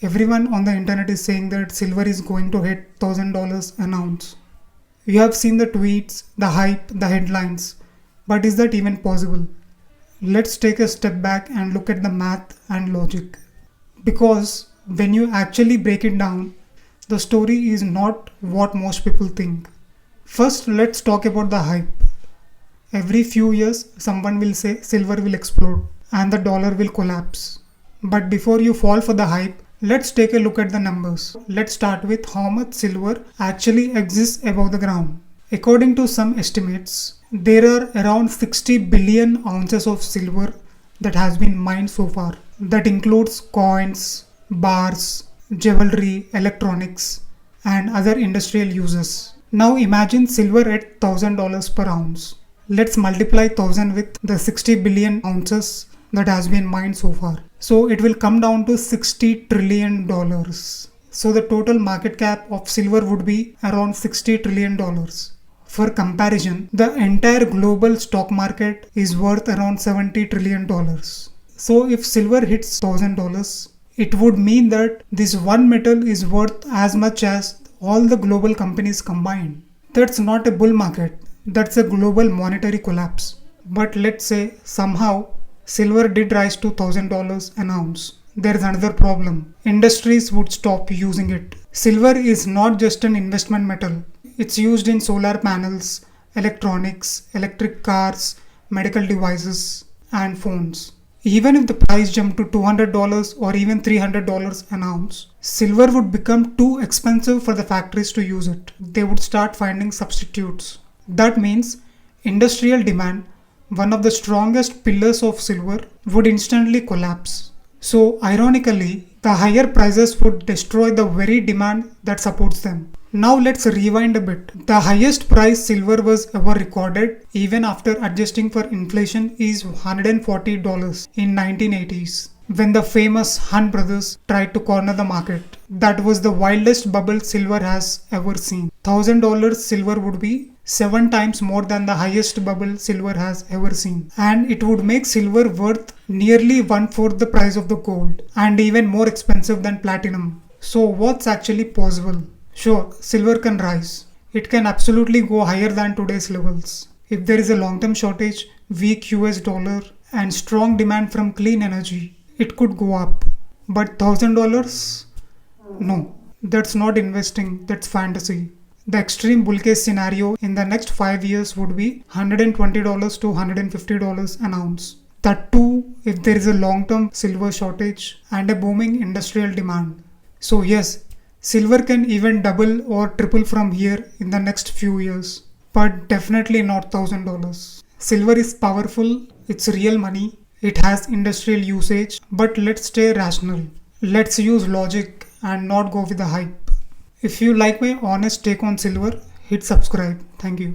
Everyone on the internet is saying that silver is going to hit $1,000 an ounce. You have seen the tweets, the hype, the headlines. But is that even possible? Let's take a step back and look at the math and logic. Because when you actually break it down, the story is not what most people think. First, let's talk about the hype. Every few years, someone will say silver will explode and the dollar will collapse. But before you fall for the hype, let's take a look at the numbers. Let's start with how much silver actually exists above the ground. According to some estimates, there are around 60 billion ounces of silver that has been mined so far. That includes coins, bars, jewelry, electronics, and other industrial uses. Now imagine silver at $1,000 per ounce. Let's multiply 1000 with the 60 billion ounces that has been mined so far. So it will come down to $60 trillion. So the total market cap of silver would be around $60 trillion. For comparison, the entire global stock market is worth around $70 trillion. So if silver hits $1,000, it would mean that this one metal is worth as much as all the global companies combined. That's not a bull market. That's a global monetary collapse. But let's say somehow silver did rise to $1,000 an ounce. There's another problem. Industries would stop using it. Silver is not just an investment metal. It's used in solar panels, electronics, electric cars, medical devices, and phones. Even if the price jumped to $200 or even $300 an ounce, silver would become too expensive for the factories to use it. They would start finding substitutes. That means industrial demand, one of the strongest pillars of silver, would instantly collapse. So ironically, the higher prices would destroy the very demand that supports them. Now let's rewind a bit. The highest price silver was ever recorded, even after adjusting for inflation, is $140 in 1980s, when the famous Hunt brothers tried to corner the market. That was the wildest bubble silver has ever seen. $1,000 silver would be 7 times more than the highest bubble silver has ever seen. And it would make silver worth nearly 1/4 the price of the gold, and even more expensive than platinum. So what's actually possible? Sure, silver can rise. It can absolutely go higher than today's levels. If there is a long-term shortage, weak US dollar, and strong demand from clean energy, it could go up. But $1,000? No, that's not investing, that's fantasy. The extreme bull case scenario in the next 5 years would be $120 to $150 an ounce. That too, if there is a long-term silver shortage and a booming industrial demand. So yes, silver can even double or triple from here in the next few years, but definitely not $1,000. Silver is powerful, it's real money, it has industrial usage, but let's stay rational. Let's use logic and not go with the hype. If you like my honest take on silver, hit subscribe. Thank you.